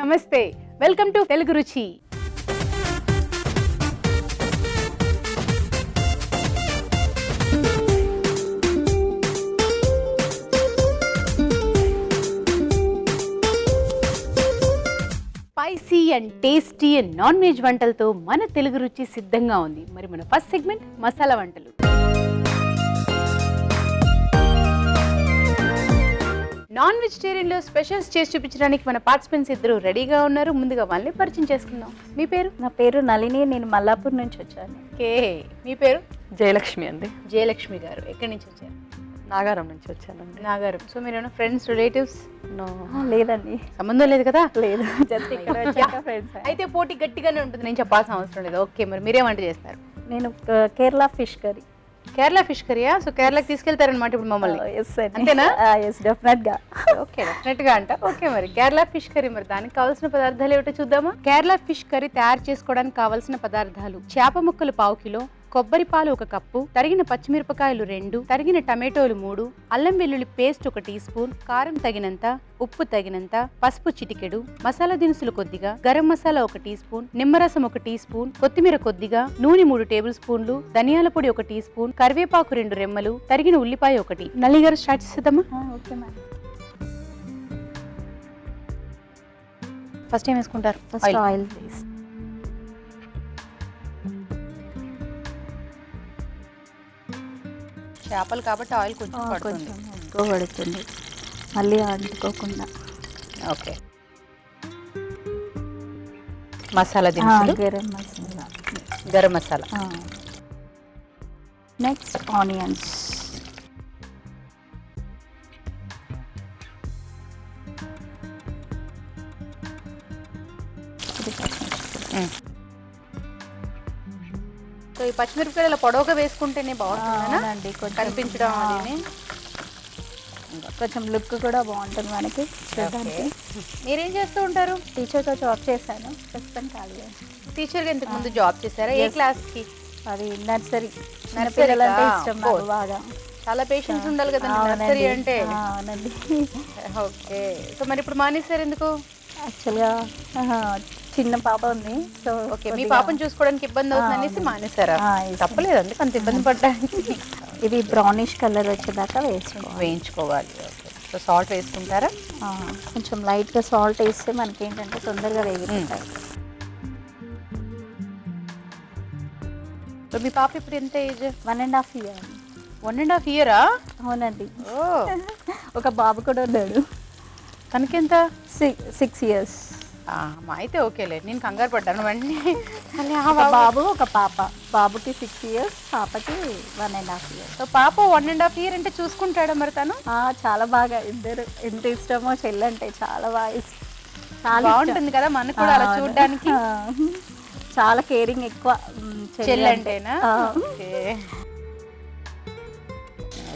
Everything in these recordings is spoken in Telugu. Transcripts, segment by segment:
నమస్తే, welcome to Telugu Ruchi. Spicy and tasty and non veg వంటలతో మన తెలుగు రుచి సిద్ధంగా ఉంది. మరి మన ఫస్ట్ సెగ్మెంట్ మసాలా వంటలు. నాన్ వెజిటేరియన్ లో స్పెషల్స్ చేసి చూపించడానికి మన పార్టిసిపెంట్స్ ఇద్దరు రెడీగా ఉన్నారు. ముందుగా వాళ్ళని పరిచయం చేసుకుందాం. మీ పేరు? నా పేరు నళిని, నేను మల్లాపూర్ నుంచి వచ్చాను. ఓకే, మీ పేరు? జయలక్ష్మి అండి. జయలక్ష్మి గారు ఎక్కడి నుంచి వచ్చారు? నాగారం నుంచి వచ్చానండి. నాగారం. సో మీరేమైనా ఫ్రెండ్స్, రిలేటివ్స్? లేదండి, సంబంధం లేదు కదా. లేదు, జస్ట్ ఇక్కడ వచ్చాక ఫ్రెండ్స్. అయితే పోటీ గట్టిగానే ఉంటుంది, నేను చెప్పాల్సిన అవసరం లేదు. ఓకే, మరి మీరేం వంట చేస్తారు? నేను Kerala fish curry. Kerala fish కర్రీయా? సో కేరళకి తీసుకెళ్తారనమాట ఇప్పుడు మమ్మల్ని. అంతేనా? ఎస్, డెఫినెట్ గా. ఓకే, డెఫినెట్ గా అంట. ఓకే, మరి కేరళ ఫిష్ కర్రీ, మరి దానికి కావాల్సిన పదార్థాలు ఏమిటో చూద్దామా? కేరళ ఫిష్ కర్రీ తయారు చేసుకోవడానికి కావాల్సిన పదార్థాలు: చేప ముక్కలు 1/2 కిలో, కొబ్బరి పాలు 1 కప్పు, తరిగిన పచ్చిమిరపకాయలు 2, తరిగిన టమాటోలు 3, అల్లం వెల్లుల్లి పేస్ట్ 1 టీ స్పూన్, కారం తగినంత, ఉప్పు తగినంత, పసుపు చిటికెడు, మసాలా దినుసులు కొద్దిగా, గరం మసాలా 1 టీ స్పూన్, నిమ్మరసం 1 టీ స్పూన్, కొత్తిమీర కొద్దిగా, నూనె 3 టేబుల్ స్పూన్లు, ధనియాల పొడి 1 టీ స్పూన్, కరివేపాకు 2 రెమ్మలు, తరిగిన ఉల్లిపాయ 1. నల్లి గారు స్టార్ట్ చేద్దామా? Okay madam. ఫస్ట్ ఏం వేసుకుంటారు? First oil please. చేపలు కాబట్టి ఆయిల్ కొంచెం కొంచెం ఎక్కువ పడుతుంది, మళ్ళీ అంటుకోకుండా. ఓకే, మసాలా దినుసులు, garam masala, garam masala. Next onions, so ఈ పచ్చిమిరపకాయలు ఇలా పొడవుగా వేసుకుంటేనే బాగుంటుందా? కొంచెం కనిపించడం అది. కొంచెం లుక్ కూడా బాగుంటుంది మనకి చూడడానికి. మీరేం చేస్తూ ఉంటారు? టీచర్తో జాబ్ చేశాను, ప్రస్తుతం ఖాళీగా. టీచర్గా ఇంతకు ముందు జాబ్ చేశారా? ఏ క్లాస్ కి? అది నర్సరీ. పిల్లలంటే ఇష్టం నాకు బాగా. చాలా పేషెన్స్ ఉండాలి కదా నర్సరీ అంటే. అవునండి. ఓకే, సో మరి ఇప్పుడు మానేశారు ఎందుకు? యాక్చువల్గా చిన్న పాప ఉంది, సో ఓకే, మీ పాపను చూసుకోవడానికి ఇబ్బంది అవుతుంది అనేసి మానేశారా? తప్పలేదు, అందుకు అంత ఇబ్బంది పడ్డానికి. ఇది బ్రౌనిష్ కలర్ వచ్చేదాకా వేయించుకోవాలి. ఓకే, సో సాల్ట్ వేసుకుంటారా? కొంచెం లైట్గా సాల్ట్ వేస్తే మనకి ఏంటంటే తొందరగా వేగిపోతాయి. సో మీ పాప ఇప్పుడు ఎంత ఏజ్? 1.5 year. 1.5 year? అవునండి. ఒక బాబు కూడా ఉన్నాడు. తనకెంత? 6 years. అయితే ఓకేలే, నేను కంగారు పడ్డాను వెంటనే. ఒక బాబు ఒక పాప. బాబుకి 6 years, పాపకి 1.5 years. సో పాప 1.5 year అంటే చూసుకుంటాడా మరి తను? చాలా బాగా, ఇద్దరు ఎంత ఇష్టమో. చెల్లంటే చాలా బాగా ఇష్టం, చాలా బాగుంటుంది కదా మనకు కూడా అలా చూడడానికి. చాలా కేరింగ్ ఎక్కువ చెల్లంటేనా?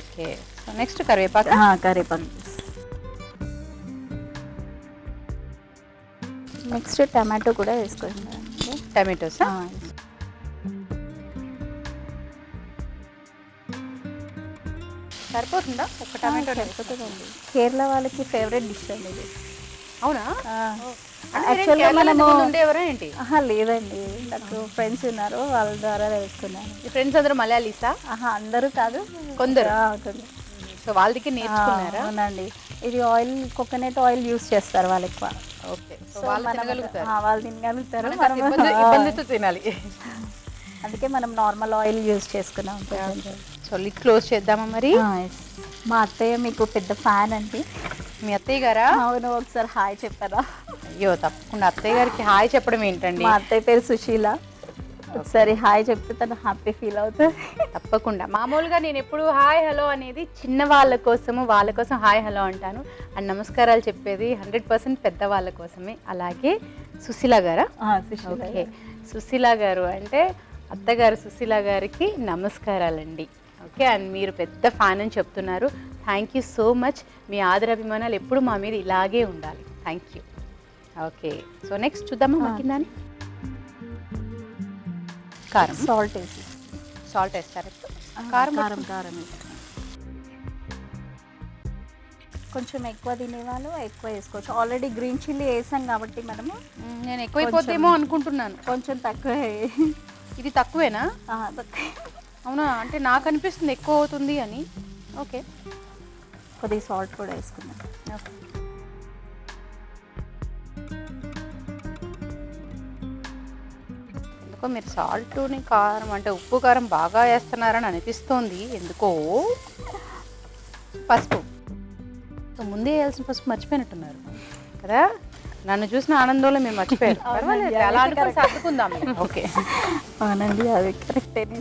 ఓకే, సో నెక్స్ట్ కరివేపాకు. కరివేపాకు. నెక్స్ట్ టమాటో కూడా వేసుకుంటాం. టమాటోస్ సరిపోతుందా? ఒక టమాటో సరిపోతుందండి. కేరళ వాళ్ళకి ఫేవరెట్ డిష్ అండి ఇది. అవునా? యాక్చువల్గా మనము ఉండేవరా ఏంటి? లేదండి, నాకు ఫ్రెండ్స్ ఉన్నారు, వాళ్ళ ద్వారా తెలుసుకున్నాను. ఈ ఫ్రెండ్స్ అందరూ మలయాళీసా? అందరూ కాదు, కొందరు. సో వాళ్ళ దగ్గర నేర్చుకున్నారా? అవునండి. ఇది ఆయిల్, కోకోనట్ ఆయిల్ యూస్ చేస్తారు వాళ్ళు ఎక్కువ. ఓకే, సో వాళ్ళు తినగలుగుతారు. వాళ్ళు తినగలుగుతారు, ఇబ్బందితో తినాలి. అందుకే మనం నార్మల్ ఆయిల్ యూస్ చేసుకున్నాం. సో లిడ్ క్లోజ్ చేద్దామా మరి? మా అత్తయ్య మీకు పెద్ద ఫ్యాన్ అండి. మీ అత్తయ్య గారా? అవును, ఒకసారి హాయ్ చెప్పారా? అయ్యో తప్పకుండా, అత్తయ్య గారికి హాయ్ చెప్పడం ఏంటండి? మా అత్తయ్య పేరు సుశీల. ఒకసారి హాయ్ చెప్తే తను హ్యాపీ ఫీల్ అవుతుంది. తప్పకుండా. మామూలుగా నేను ఎప్పుడు హాయ్ హలో అనేది చిన్న వాళ్ళ కోసము, వాళ్ళ కోసం హాయ్ హలో అంటాను. అండ్ నమస్కారాలు చెప్పేది 100% పెద్ద వాళ్ళ కోసమే. అలాగే సుశీల గారా? ఓకే, సుశీల గారు అంటే అత్తగారు సుశీల గారికి నమస్కారాలండి. ఓకే, అండ్ మీరు పెద్ద ఫ్యాన్ అని చెప్తున్నారు. Thank you so much. మీ ఆదరాభిమానాలు ఎప్పుడు మా మీద ఇలాగే ఉండాలి. Thank you. Okay, so next చూద్దామా మగ్గిందని. కారం, సాల్ట్ వేసి. సాల్ట్ వేస్తారు? కారం కారం కారం కొంచెం ఎక్కువ తినేవాళ్ళు ఎక్కువ వేసుకోవచ్చు. ఆల్రెడీ గ్రీన్ చిల్లీ వేసాం కాబట్టి మనము నేను ఎక్కువైపోతేమో అనుకుంటున్నాను. కొంచెం తక్కువ ఇది తక్కువేనా? అవునా, అంటే నాకు అనిపిస్తుంది ఎక్కువ అవుతుంది అని. ఓకే, కొద్దిగా సాల్ట్ కూడా వేసుకుందాం. ఎందుకో మీరు సాల్ట్ని కారం అంటే ఉప్పు కారం బాగా వేస్తున్నారని అనిపిస్తోంది ఎందుకో. పసుపు సో ముందే వేయాల్సిన పసుపు మర్చిపోయినట్టున్నారు కదా. నన్ను చూసిన ఆనందంలో మీరు మర్చిపోయారు. పర్వాలేదు, అలా అనుకుని సర్దుకుందాం. ఓకే, అవునండి, అది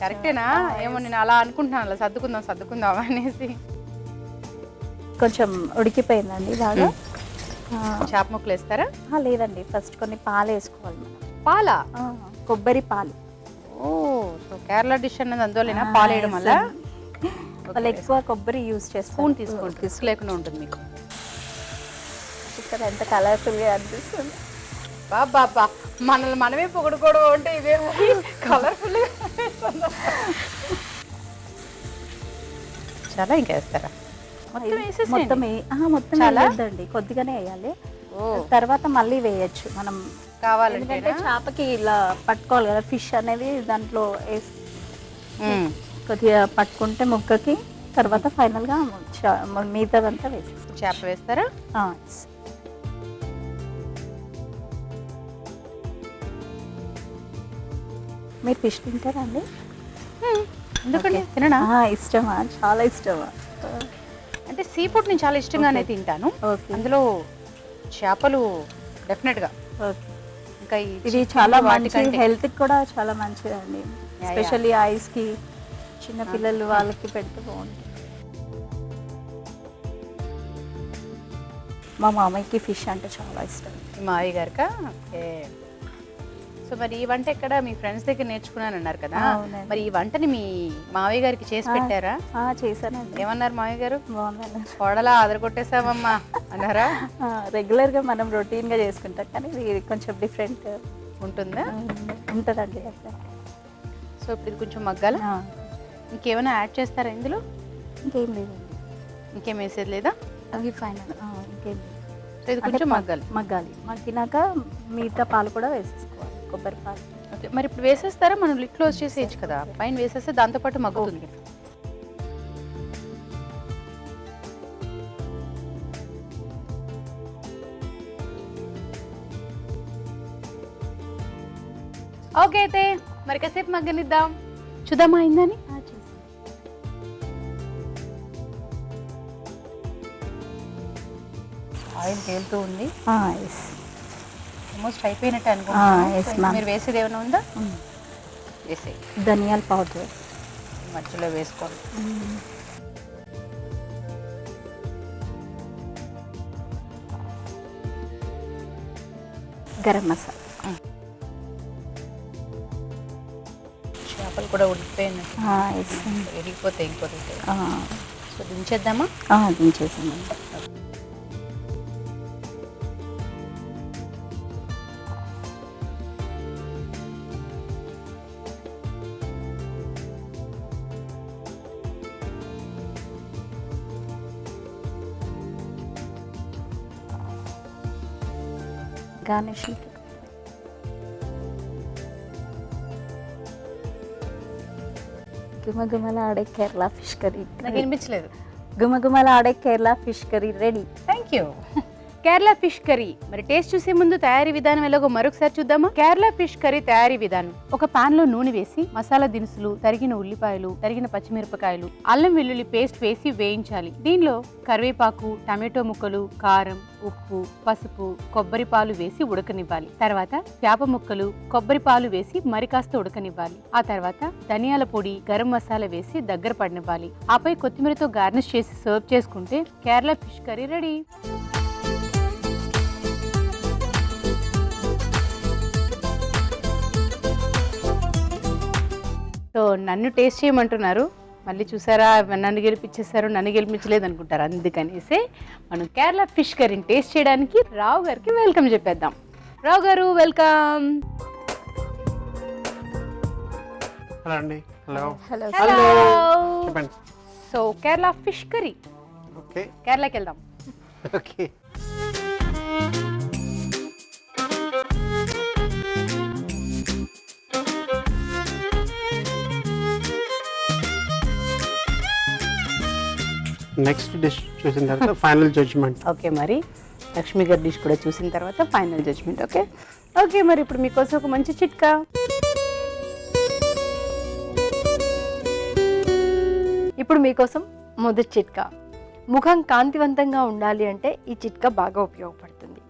కరెక్టేనా? ఏమో నేను అలా అనుకుంటున్నాను, అలా సర్దుకుందాం అనేసి. కొంచెం ఉడికిపోయిందండి బాగా. చేప ముక్కలు వేస్తారా? లేదండి, ఫస్ట్ కొన్ని పాలు వేసుకోవాలి మనం. పాలా? కొబ్బరి పాలు. ఓ, సో కేరళ డిష్ అన్నది అందువల్ల పాలు వేయడం వల్ల వాళ్ళు ఎక్కువ కొబ్బరి యూజ్ చేస్తారు. స్పూన్ తీసుకోండి, రిస్క్ లేకుండా ఉంటుంది మీకు. ఇక్కడ ఎంత కలర్ఫుల్గా అనిపిస్తుంది. బాబా, మనల్ని మనమే పొగడుకోవడం అంటే ఇదే కలర్ఫుల్. చాలా ఇంకా వేస్తారా? మొత్తం వేయద్దండి, కొద్దిగానే వేయాలి. తర్వాత మళ్ళీ వేయచ్చు మనం కావాలంటే. చేపకి ఇలా పట్టుకోవాలి కదా, ఫిష్ అనేది దాంట్లో వేసి కొద్దిగా పట్టుకుంటే ముక్కకి, తర్వాత ఫైనల్గా మిగతాదంతా వేసేసి చేప వేస్తారా? మీరు ఫిష్ తింటారా అండి? ఎందుకండి తిననా? ఇష్టమా? చాలా ఇష్టమా? అంటే సీ ఫుడ్ నేను చాలా ఇష్టంగానే తింటాను. అందులో చేపలు డెఫినెట్గా. ఇంకా ఇది చాలా మంచి, హెల్త్కి కూడా చాలా మంచిదండి. ఎస్పెషల్లీ ఐస్కి, చిన్నపిల్లలు వాళ్ళకి పెడితే బాగుంటుంది. మా మామయ్యకి ఫిష్ అంటే చాలా ఇష్టం. మా మామయ్య గారికా? ఓకే. సో మరి ఈ వంట ఎక్కడ మీ ఫ్రెండ్స్ దగ్గర నేర్చుకున్నాను అన్నారు కదా, మరి ఈ వంటని మీ మామయ్య గారికి చేసి పెట్టారా? చేశానండి. ఏమన్నారు మామయ్య గారు? బాగుందన్నారు. కోడలా అదరగొట్టేసావమ్మా అన్నారా? రెగ్యులర్గా మనం రొటీన్గా చేసుకుంటాం, కానీ ఇది కొంచెం డిఫరెంట్ ఉంటుందా? ఉంటుందండి. సో ఇప్పుడు ఇది కొంచెం మగ్గాల. ఇంకేమైనా యాడ్ చేస్తారా ఇందులో? ఇంకేం లేదండి. ఇంకేం వేసేది లేదా? అవి ఫైనల్. ఇంకేం లేదు. సో ఇది కొంచెం మగ్గాలి. మగ్గినాక మిగతా పాలు కూడా వేసేసుకోవాలి, కొబ్బరి పాలు. ఓకే, మరి ఇప్పుడు వేసేస్తారా? మనం లిడ్ క్లోజ్ చేసేయచ్చు కదా, పైన వేసేస్తే దాంతోపాటు మగ్గుతుంది. ఓకే, అయితే మరి కాసేపు మగ్గనిద్దాం. చూద్దామా అయిందని? ఆయిల్ తేలుతూ ఉంది. ఆల్మోస్ట్ అయిపోయినట్టు అనుకుంటున్నాను. మీరు వేసేది ఏమైనా ఉందా? వేసేయి. ధనియాల పౌడర్ మధ్యలో వేసుకోండి. గరం మసాలా. చేపలు కూడా ఉడికిపోయినట్టు ఎరిగిపోతాయి ఇంకొకటి. సో దించేద్దామా? దించేసామండి. గార్నిషింగ్ గుమగుమలాడే కేరళ ఫిష్ కర్రీ. నాకు వినిపించలేదు. గుమగుమలాడే Kerala fish curry ready. Thank you. Kerala fish curry మరి టేస్ట్ చూసే ముందు తయారీ విధానం ఎలాగో మరొకసారి చూద్దామా? కేరళ ఫిష్ కర్రీ తయారీ విధానం: ఒక పాన్ లో నూనె వేసి మసాలా దినుసులు, తరిగిన ఉల్లిపాయలు, తరిగిన పచ్చిమిరపకాయలు, అల్లం వెల్లుల్లి పేస్ట్ వేసి వేయించాలి. దీనిలో కరివేపాకు, టమాటో ముక్కలు, కారం, ఉప్పు, పసుపు, కొబ్బరి పాలు వేసి ఉడకనివ్వాలి. తర్వాత చేప ముక్కలు, కొబ్బరి పాలు వేసి మరి కాస్త ఉడకనివ్వాలి. ఆ తర్వాత ధనియాల పొడి, గరం మసాలా వేసి దగ్గర పడనివ్వాలి. ఆపై కొత్తిమీరతో గార్నిష్ చేసి సర్వ్ చేసుకుంటే Kerala fish curry ready. So నన్ను టేస్ట్ చేయమంటున్నారు, మళ్ళీ చూసారా నన్ను గెలిపించేశారు, నన్ను గెలిపించలేదు అనుకుంటారు. అందుకనేసి మనం కేరళ ఫిష్ కర్రీని టేస్ట్ చేయడానికి రావు గారికి వెల్కమ్ చెప్పేద్దాం. రావు గారు వెల్కమ్. హలో అండి. హలో. హలో. చెప్పండి. So Kerala fish curry. Okay, కేరళకి వెళ్దాం. ఓకే. నెక్స్ట్ డిష్ చూసిన తర్వాత ఫైనల్ జడ్జ్మెంట్. ఓకే, మరి లక్ష్మి గారి డిష్ కూడా చూసిన తర్వాత ఫైనల్ జడ్జ్మెంట్. ఓకే ఓకే, మరి ఇప్పుడు మీకోసం ఒక మంచి చిట్కా. ఇప్పుడు మీకోసం మొదటి చిట్కా. ముఖం కాంతివంతంగా ఉండాలి అంటే ఈ చిట్కా బాగా ఉపయోగపడుతుంది.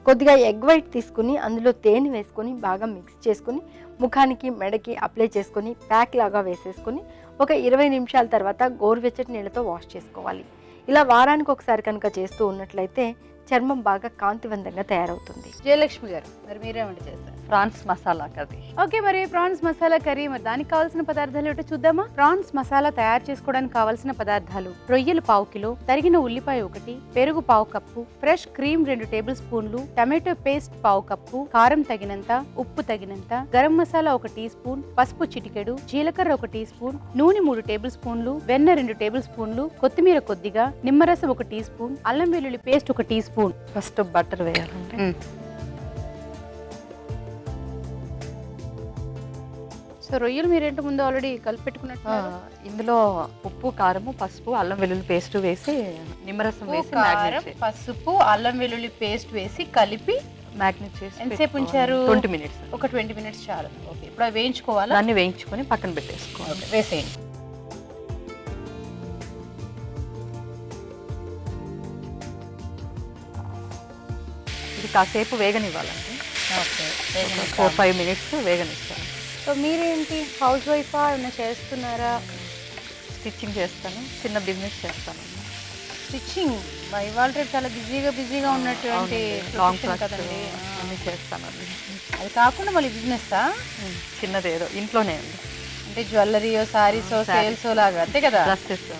కొద్దిగా ఎగ్ వైట్ తీసుకుని అందులో తేనె వేసుకొని బాగా మిక్స్ చేసుకొని ముఖానికి మెడకి అప్లై చేసుకొని ప్యాక్ లాగా వేసేసుకొని ఒక 20 నిమిషాల తర్వాత గోరువెచ్చటి నీళ్ళతో వాష్ చేసుకోవాలి. ఇలా వారానికి ఒకసారి కనుక చేస్తూ ఉన్నట్లయితే చర్మం బాగా కాంతివంతంగా తయారవుతుంది. జయలక్ష్మి గారు, మరి మీరేమంటే చేస్తారు? Prawns masala curry. ఓకే, మరి ప్రాన్స్ మసాలా కర్రీ, మరి దానికి కావాల్సిన పదార్థాలు ఏమిటో చూద్దామా. ప్రాన్స్ మసాలా తయారు చేసుకోవడానికి కావాల్సిన పదార్థాలు: రొయ్యలు 1/2 కిలో, తరిగిన ఉల్లిపాయ 1, పెరుగు 1/2 కప్పు, ఫ్రెష్ క్రీమ్ 2 టేబుల్ స్పూన్లు, టమాటో పేస్ట్ 1/2 కప్పు, కారం తగినంత, ఉప్పు తగినంత, గరం మసాలా 1 టీ స్పూన్, పసుపు చిటికెడు, జీలకర్ర 1 టీ స్పూన్, నూనె 3 టేబుల్ స్పూన్లు, వెన్న 2 టేబుల్ స్పూన్లు, కొత్తిమీర కొద్దిగా, నిమ్మరసం 1 టీ స్పూన్, అల్లం వెల్లుల్లి paste 1 teaspoon. First butter వేయాలండి. సో రొయ్యలు మీరేంటి ముందు ఆల్రెడీ కలిపి పెట్టుకున్నట్టు? ఇందులో ఉప్పు, కారము, పసుపు, అల్లం వెల్లుల్లి పేస్ట్ వేసి నిమ్మరసం వేసి పసుపు, అల్లం వెల్లుల్లి పేస్ట్ వేసి కలిపి మ్యాగ్నేట్ చేసి ఎంతసేపు ఉంచారు? 20 మినిట్స్. ఒక 20 మినిట్స్ చాలు. ఓకే, ఇప్పుడు అవి వేయించుకోవాలా? దాన్ని వేయించుకొని పక్కన పెట్టేసుకోవాలి. వేసేయండి. ఇది కాసేపు వేగనివ్వాలండి. ఓకే, 4-5 మినిట్స్ వేగనిస్తాను. సో మీరేంటి హౌస్ వైఫా, ఏమైనా చేస్తున్నారా? స్టిచ్చింగ్ చేస్తాను, చిన్న బిజినెస్ చేస్తాను. స్టిచ్చింగ్ ఇవాళ రేపు చాలా బిజీగా ఉన్నటువంటి లాంగ్ profession ఫ్రాక్స్ కదండి. అన్ని చేస్తాను. అది కాకుండా మళ్ళీ బిజినెస్సా? చిన్నది ఏదో ఇంట్లోనే అండి. అంటే జ్యువెలరీయో, సారీసో, సేల్సో లాగా, అంతే కదా? డ్రెస్సెస్.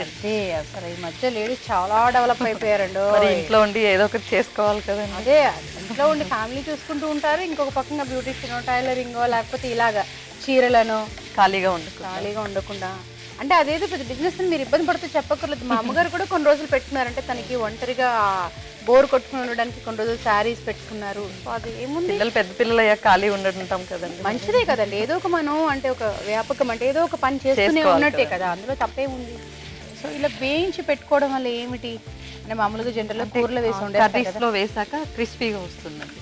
అదే అసలు ఈ మధ్య లేడీస్ చాలా డెవలప్ అయిపోయారండి. మరి ఇంట్లో ఉండి ఏదో ఒకటి చేసుకోవాలి కదండి. అదే ఇంట్లో ఉండి ఫ్యామిలీ చూసుకుంటూ ఉంటారు, ఇంకొక పక్కన బ్యూటిషియన్, టైలరింగో, లేకపోతే ఇలాగా చీరలను ఖాళీగా ఉండకుండా. అంటే అదేదో పెద్ద బిజినెస్ అని మీరు ఇబ్బంది పడుతూ చెప్పక్కర్లేదు. మా అమ్మగారు కూడా కొన్ని రోజులు పెట్టుకున్నారంటే తనకి ఒంటరిగా బోర్ కొట్టుకుని ఉండడానికి కొన్ని రోజులు శారీస్ పెట్టుకున్నారు. సో అది ఏముంది, పిల్లలు పెద్ద పిల్లలు అయ్యాక ఖాళీ ఉండటం కదండి. మంచిదే కదండి. ఏదో ఒక మనం అంటే ఒక వ్యాపకం అంటే ఏదో ఒక పని చేస్తూనే ఉన్నట్టే కదా, అందులో తప్పేముంది. సో ఇలా వేయించి పెట్టుకోవడం వల్ల ఏమిటి అంటే మామూలుగా జనరల్గా కూరలో వేసి ఉండే కర్రీస్లో వేసాక క్రిస్పీగా వస్తుందండి.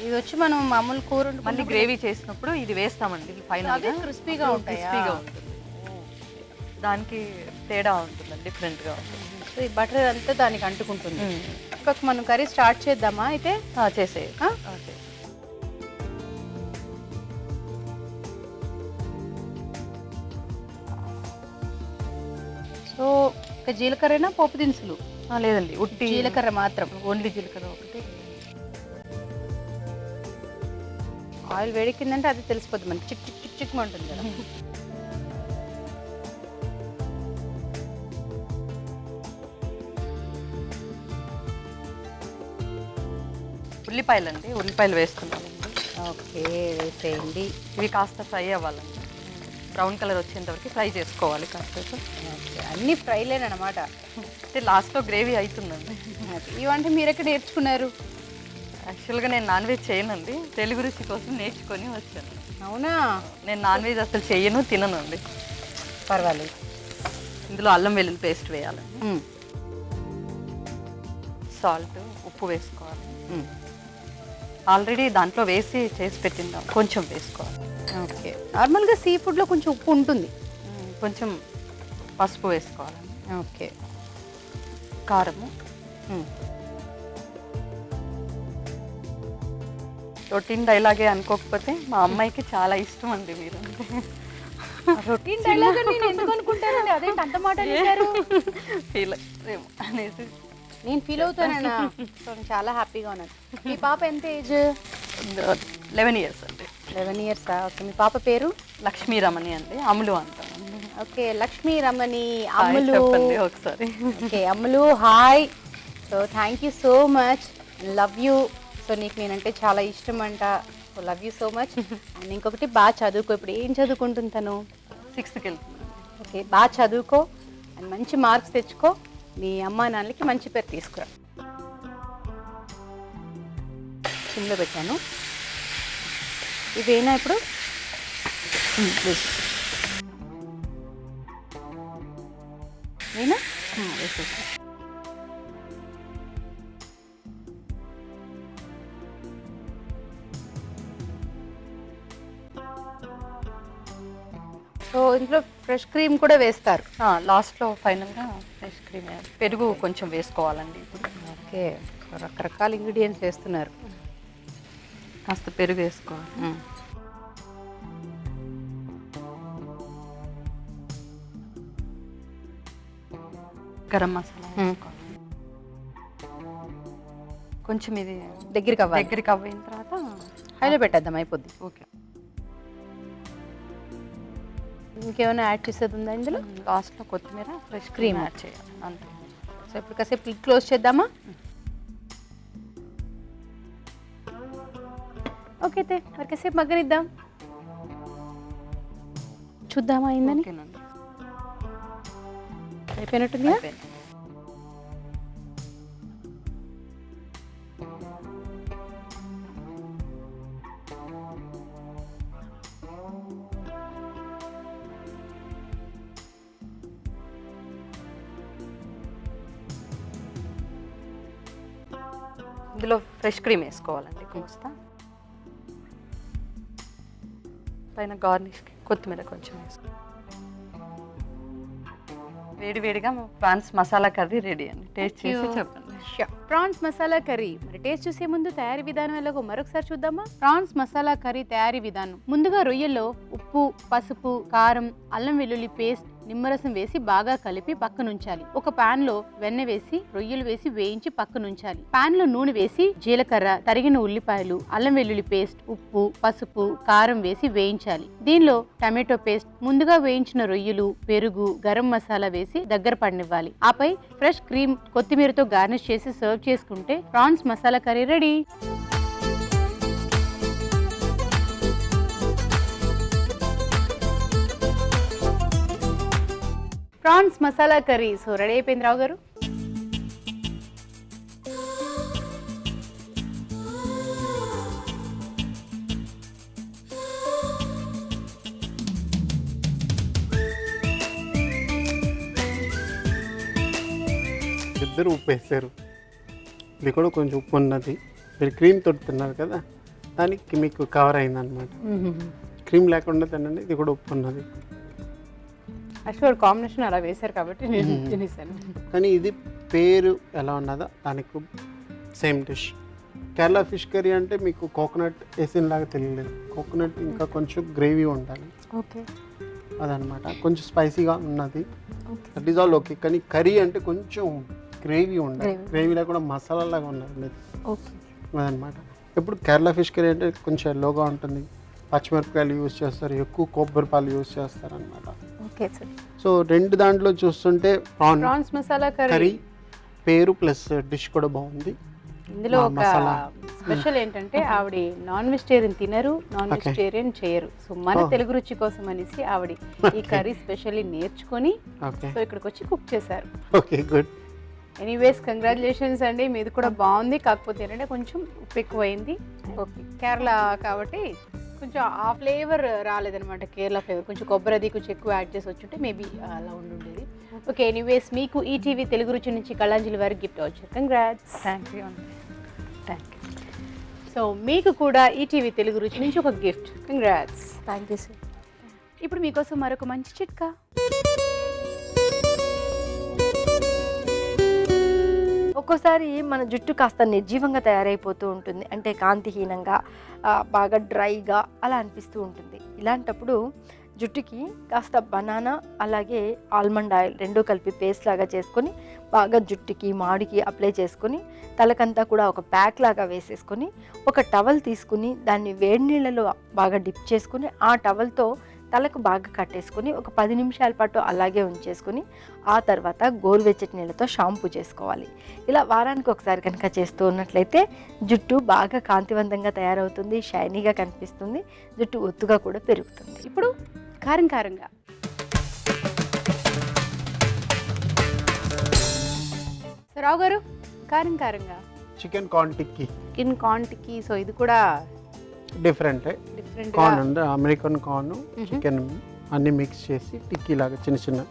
ఇది వచ్చి మనం మామూలు కూర మళ్ళీ గ్రేవీ చేసినప్పుడు ఇది వేస్తామండి. ఫైనల్ క్రిస్పీగా క్రిస్పీగా ఉంటుంది. దానికి తేడా ఉంటుందండి, డిఫరెంట్గా ఉంటుంది. సో ఈ బటర్ అంతా దానికి అంటుకుంటుంది. ఇంకొక మనం కర్రీ స్టార్ట్ చేద్దామా అయితే? చేసే సో ఒక జీలకర్రనా, పోపు దినుసులు? లేదండి, ఉట్టి జీలకర్ర మాత్రం. ఓన్లీ జీలకర్ర ఒకటి. ఆయిల్ వేడెక్కిందంటే అది తెలిసిపోద్ది మనకి, చిక్ చిక్ చిక్ చిక్ ఉంటుంది కదా. ఉల్లిపాయలండి, ఉల్లిపాయలు వేస్తున్నామండి. ఓకే, వేసేయండి. ఇవి కాస్త ఫ్రై అవ్వాలండి. బ్రౌన్ కలర్ వచ్చేంత వరకు ఫ్రై చేసుకోవాలి కాసేపు. అన్ని ఫ్రైలేనమాట. అంటే లాస్ట్లో గ్రేవీ అవుతుందండి. ఇవంటే మీరు ఎక్కడ నేర్చుకున్నారు? యాక్చువల్గా నేను నాన్ వెజ్ చేయనండి, తెలుగు రుచి కోసం నేర్చుకొని వచ్చాను. అవునా? నేను నాన్ వెజ్ అసలు చేయను, తినను అండి. పర్వాలేదు. ఇందులో అల్లం వెల్లుల్లి పేస్ట్ వేయాలండి. సాల్ట్, ఉప్పు వేసుకోవాలి. ఆల్రెడీ దాంట్లో వేసి చేసి పెట్టిందాం, కొంచెం వేసుకోవాలి. ఓకే, నార్మల్గా సీ ఫుడ్లో కొంచెం ఉప్పు ఉంటుంది. కొంచెం పసుపు వేసుకోవాలి. ఓకే, కారము. రొటీన్ డైలాగే అనుకోకపోతే మా అమ్మాయికి చాలా ఇష్టం అండి మీరు. రొటీన్ డైలాగ్ నేను ఎందుకు అనుకుంటానండి, అదేంటి అంత మాట అనేసారు? ఫీల్ అనేసి నేను ఫీల్ అవుతానన్నా. సో నేను చాలా హ్యాపీగా ఉన్నాను. మీ పాప ఎంత ఏజ్? 11 years అండి. 11 years. ఓకే, మీ పాప పేరు? లక్ష్మీ రమణి అండి, అమ్ములు అంటామండి. ఓకే, లక్ష్మీ రమణి, అమ్ములు. చెప్పండి ఒకసారి. Okay Ammulu, hi. So thank you so much, love you. So నీకు నేనంటే చాలా ఇష్టం అంట. So love you so much. And ఇంకొకటి, బాగా చదువుకో. ఇప్పుడు ఏం చదువుకుంటుంది తను? 6th వెళ్తుంది. ఓకే, బాగా చదువుకో అండ్ మంచి మార్క్స్ తెచ్చుకో. మీ అమ్మా నాన్నలకి మంచి పేరు తీసుకురా. సిమ్లో పెట్టాను. ఇవేనా ఇప్పుడు వేనా వేసేసి సో ఇంట్లో ఫ్రెష్ క్రీమ్ కూడా వేస్తారు. లాస్ట్లో ఫైనల్గా ఫ్రెష్ క్రీమ్ పెరుగు కొంచెం వేసుకోవాలండి. ఇప్పుడు ఓకే, రకరకాల ఇంగ్రీడియంట్స్ వేస్తున్నారు. కాస్త పెరుగు వేసుకోవాలి. గరం మసాలా వేసుకోవాలి. కొంచెం ఇది దగ్గరికి అవ్వాలి. దగ్గరికి అవ్విన తర్వాత హైలో పెట్టేద్దాం, అయిపోద్ది. ఓకే. ఇంకేమైనా యాడ్ చేసేది ఉందా ఇందులో? లాస్ట్లో కొత్తిమీర ఫ్రెష్ Cream. క్రీమ్ యాడ్ చేయాలి అంతే. సో ఇప్పుడు కాసేపు లిడ్ క్లోజ్ చేద్దామా? ఓకే అయితే మరి కాసేపు మగ్గనిద్దాం. చూద్దామా అయిందని? ఓకేనండి. అయిపోయినట్టుందిగా. అయిపోయింది. ఇందులో ఫ్రెష్ క్రీమ్ వేసుకోవాలండి కొంచెం. పైన గార్నిష్కి కొత్తిమీర కొంచెం వేసుకో. వేడివేడిగా ప్రాన్స్ మసాలా కర్రీ రెడీ అండి. టేస్ట్ చేసి చెప్పండి. Prawns masala curry. మరి టేస్ట్ చూసే ముందు తయారీ విధానం ఎలాగో మరొకసారి చూద్దామా? ప్రాన్స్ మసాలా కర్రీ తయారీ విధానం. ముందుగా రొయ్యల్లో ఉప్పు, పసుపు, కారం, అల్లం వెల్లుల్లి పేస్ట్, నిమ్మరసం వేసి బాగా కలిపి పక్కనుంచాలి. ఒక పాన్ లో వెన్న వేసి రొయ్యలు వేసి వేయించి పక్కనుంచాలి. పాన్ లో నూనె వేసి జీలకర్ర, తరిగిన ఉల్లిపాయలు, అల్లం వెల్లుల్లి పేస్ట్, ఉప్పు, పసుపు, కారం వేసి వేయించాలి. దీనిలో టమాటో పేస్ట్, ముందుగా వేయించిన రొయ్యలు, పెరుగు, గరం మసాలా వేసి దగ్గర పడనివ్వాలి. ఆపై ఫ్రెష్ క్రీమ్, కొత్తిమీరతో గార్నిష్ చేసి సర్వ్ చేసుకుంటే prawns masala curry ready. Prawns masala curry so ready అయిపోయింది రావు గారు. ఇద్దరు ఉప్పు వేసారు, ఇది కూడా కొంచెం ఉప్పు ఉన్నది. మీరు క్రీమ్ తోటి తిన్నారు కదా, దానికి మీకు కవర్ అయిందనమాట. క్రీమ్ లేకుండా తినండి, ఇది కూడా ఉప్పు ఉన్నది. అశ్వర్ కాంబినేషన్ అలా వేశారు కాబట్టి నేను తినేసాను. కానీ ఇది పేరు ఎలా ఉన్నదో దానికి same dish. Kerala fish curry అంటే మీకు కోకోనట్ వేసినలాగా తెలియలేదు. కోకోనట్ ఇంకా కొంచెం గ్రేవీ ఉండాలి. ఓకే, అదనమాట. కొంచెం స్పైసీగా ఉన్నది, దట్ ఈస్ ఆల్ ఓకే. కానీ కర్రీ అంటే కొంచెం గ్రేవీ ఉండాలి. గ్రేవీ లేకుండా మసాలా లాగా ఉన్నది. ఓకే, అదనమాట. ఇప్పుడు కేరళ ఫిష్ కర్రీ అంటే కొంచెం ఎల్లోగా ఉంటుంది, పచ్చిమిరపకాయలు యూజ్ చేస్తారు, ఎక్కువ కొబ్బరి పాలు యూజ్ చేస్తారు అనమాట. Okay sir. సో రెండు దాంట్లో చూస్తుంటే ప్రాన్స్ మసాలా కర్రీ పేరు ప్లస్ డిష్ కూడా బాగుంది. ఇందులో ఒక మసాలా స్పెషల్ ఏంటంటే ఆవిడ నాన్ వెజిటేరియన్ తినరు, నాన్ వెజిటేరియన్ చేయరు. సో మన తెలుగు రుచి కోసం అనేసి ఆవిడ ఈ కర్రీ స్పెషల్లీ నేర్చుకొని ఓకే సో ఇక్కడికి వచ్చి కుక్ చేశారు. Okay good. ఎనీవేస్ కంగ్రాచులేషన్స్ అండి, మీది కూడా బాగుంది. కాకపోతే ఏంటంటే కొంచెం ఉప్పు ఎక్కువైంది. ఓకే, కేరళ కాబట్టి కొంచెం ఆ ఫ్లేవర్ రాలేదనమాట. కేరళ ఫ్లేవర్ కొంచెం కొబ్బరి అది కొంచెం ఎక్కువ యాడ్ చేసి వచ్చుంటే మేబీ అలా ఉండేది. ఓకే, ఎనీవేస్ మీకు ఈటీవీ తెలుగు రుచి నుంచి కళాంజలి వారికి గిఫ్ట్ వచ్చారు. కంగ్రాట్స్. థ్యాంక్ యూ అండి. Thank you. సో మీకు కూడా ఈటీవీ తెలుగు రుచి నుంచి ఒక gift. Congrats. Thank you sir. ఇప్పుడు మీకోసం మరొక మంచి చిట్కా. ఒక్కోసారి మన జుట్టు కాస్త నిర్జీవంగా తయారైపోతూ ఉంటుంది, అంటే కాంతిహీనంగా, బాగా డ్రైగా అలా అనిపిస్తూ ఉంటుంది. ఇలాంటప్పుడు జుట్టుకి కాస్త బనానా అలాగే ఆల్మండ్ ఆయిల్ రెండూ కలిపి పేస్ట్ లాగా చేసుకొని బాగా జుట్టుకి మాడికి అప్లై చేసుకొని తలకంతా కూడా ఒక ప్యాక్ లాగా వేసేసుకొని ఒక టవల్ తీసుకుని దాన్ని వేడి నీళ్ళలో బాగా డిప్ చేసుకుని ఆ టవల్తో తలకు బాగా కట్టేసుకొని ఒక 10 నిమిషాల పాటు అలాగే ఉంచేసుకొని ఆ తర్వాత గోరువెచ్చటి నీళ్ళతో షాంపూ చేసుకోవాలి. ఇలా వారానికి ఒకసారి కనుక చేస్తూ ఉన్నట్లయితే జుట్టు బాగా కాంతివంతంగా తయారవుతుంది, షైనీగా కనిపిస్తుంది, జుట్టు ఒత్తుగా కూడా పెరుగుతుంది. ఇప్పుడు కారం కారంగా రావు గారు కారం కారంగా చికెన్ కార్న్ టిక్కీ చికెన్ కార్న్ టిక్కీ. సో ఇది కూడా డిఫరెంట్ డిఫరెంట్ కార్న్ అంటే అమెరికన్ కార్న్ చికెన్ అన్ని మిక్స్ చేసి టిక్కీ లాగా చిన్న చిన్న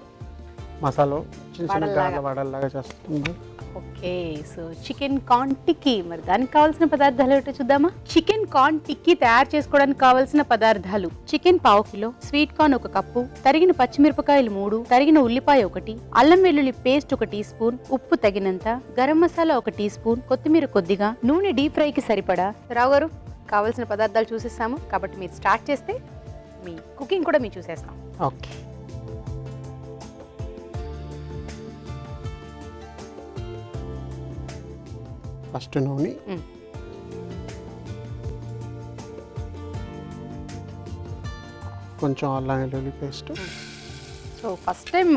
మసాలా చిన్న చిన్న వడల్లాగా. వడల్లాగా చేస్తుంది. Okay. So chicken corn tikki, మరి దానికి కావాల్సిన పదార్థాలు ఏంటో చూద్దామా. చికెన్ కార్న్ టిక్కీ తయారు చేసుకోవడానికి కావాల్సిన పదార్థాలు: చికెన్ పావు కిలో, స్వీట్ కార్న్ 1 కప్పు, తరిగిన పచ్చిమిరపకాయలు 3, తరిగిన ఉల్లిపాయ 1, అల్లం వెల్లుల్లి పేస్ట్ 1 టీ స్పూన్, ఉప్పు తగినంత, గరం మసాలా 1 టీ స్పూన్, కొత్తిమీర కొద్దిగా, నూనె డీప్ ఫ్రైకి సరిపడా. రావు గారు, కావాల్సిన పదార్థాలు చూసేసాము కాబట్టి మీరు స్టార్ట్ చేస్తే మీ కుకింగ్ కూడా మేము చూసేస్తాం. ఓకే. ఫస్ట్ నూనె, కొంచెం అల్లం వెల్లుల్లి పేస్ట్. సో ఫస్ట్ టైం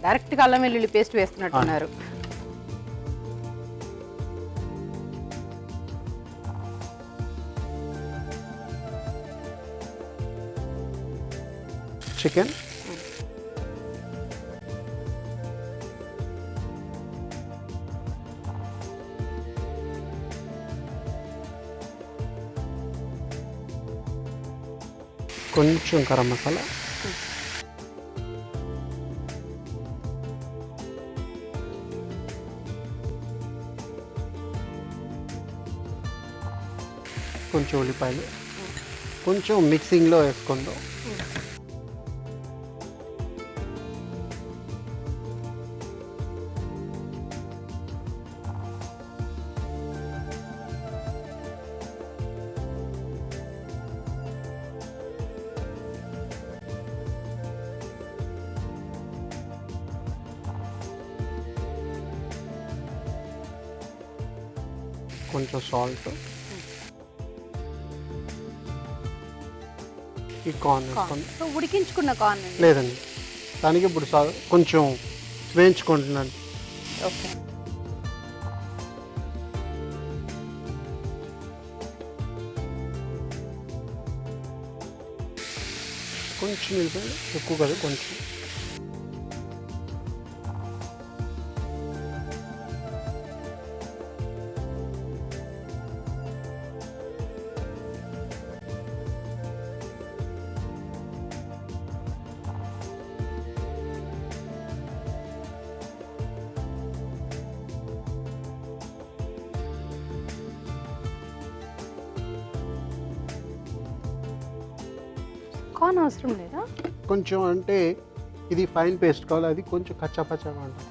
డైరెక్ట్గా అల్లం వెల్లుల్లి పేస్ట్ వేస్తున్నట్టున్నారు. చికెన్, కొంచెం గరం మసాలా, కొంచెం ఉల్లిపాయలు, కొంచెం మిక్సింగ్లో వేసుకుందాం. కొంచెం సాల్ట్, ఈ కార్న్ వేసుకోండి. సో ఉడికించుకున్న కార్న్ అండి. లేదండి, దానికి ఇప్పుడు కొంచెం వేయించుకుంటున్నాను. ఓకే. కొంచెం నిలిపోయింది, ఎక్కువ కదా, కొంచెం. కార్న్ అవసరం లేదా? కొంచెం అంటే ఇది ఫైన్ పేస్ట్ కావాలి, అది కొంచెం కచ్చా పచ్చగా ఉంటుంది.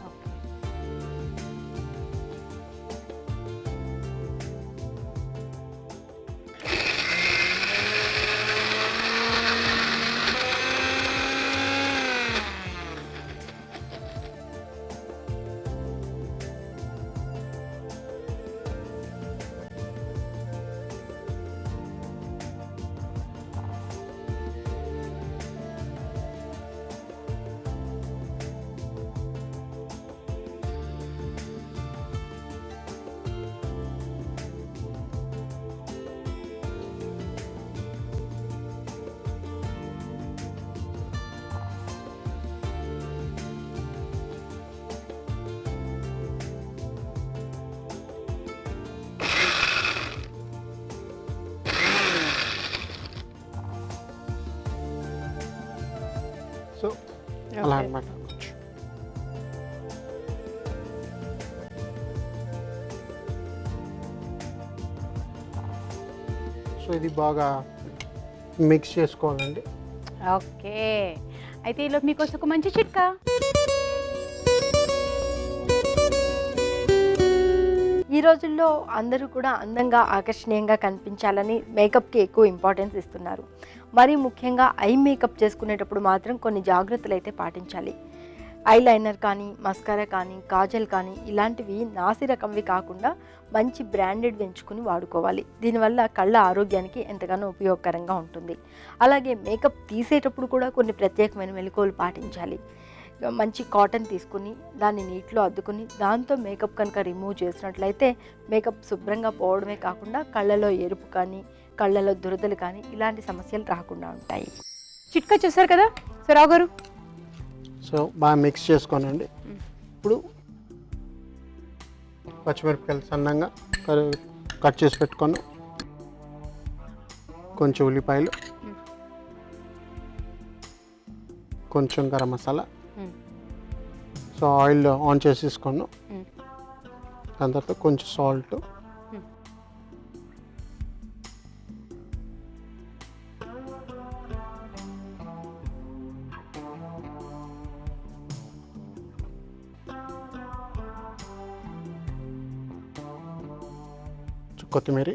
సో అలా అనమాట. కొంచెం సో ఇది బాగా మిక్స్ చేసుకోవాలండి. ఓకే. అయితే ఈలో మీకోసం ఒక మంచి చిట్కా. ఈ రోజుల్లో అందరూ కూడా అందంగా ఆకర్షణీయంగా కనిపించాలని మేకప్కి ఎక్కువ ఇంపార్టెన్స్ ఇస్తున్నారు. మరీ ముఖ్యంగా ఐ మేకప్ చేసుకునేటప్పుడు మాత్రం కొన్ని జాగ్రత్తలు అయితే పాటించాలి. ఐ లైనర్ కానీ, మస్కారా కానీ, కాజల్ కానీ ఇలాంటివి నాసి రకంవి కాకుండా మంచి బ్రాండెడ్ ఎంచుకుని వాడుకోవాలి. దీనివల్ల కళ్ళ ఆరోగ్యానికి ఎంతగానో ఉపయోగకరంగా ఉంటుంది. అలాగే మేకప్ తీసేటప్పుడు కూడా కొన్ని ప్రత్యేకమైన మెలకువలు పాటించాలి. మంచి కాటన్ తీసుకుని దాన్ని నీటిలో అద్దుకుని దాంతో మేకప్ కనుక రిమూవ్ చేసినట్లయితే మేకప్ శుభ్రంగా పోవడమే కాకుండా కళ్ళలో ఎరుపు కానీ, కళ్ళలో దురదలు కానీ ఇలాంటి సమస్యలు రాకుండా ఉంటాయి. చిట్కా చూసారు కదా. సో రావు గారు, సో బాగా మిక్స్ చేసుకోనండి. ఇప్పుడు పచ్చిమిరపకాయలు సన్నంగా కట్ చేసి పెట్టుకున్నాం, కొంచెం ఉల్లిపాయలు, కొంచెం garam masala. So oil on చేసేసుకున్నాం. దాని తర్వాత కొంచెం సాల్ట్, కొత్తిమీర,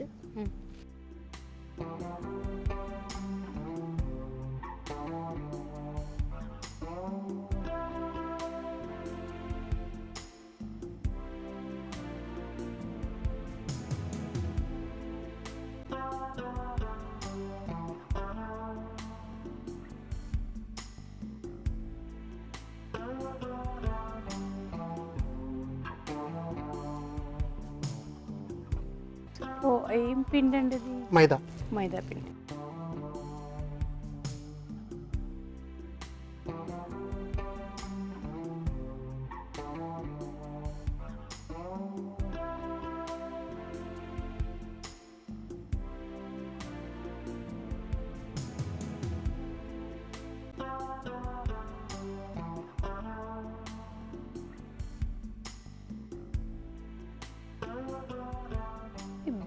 ఓ ఏం పిండి అండి ఇది? మైదా. మైదా పిండి.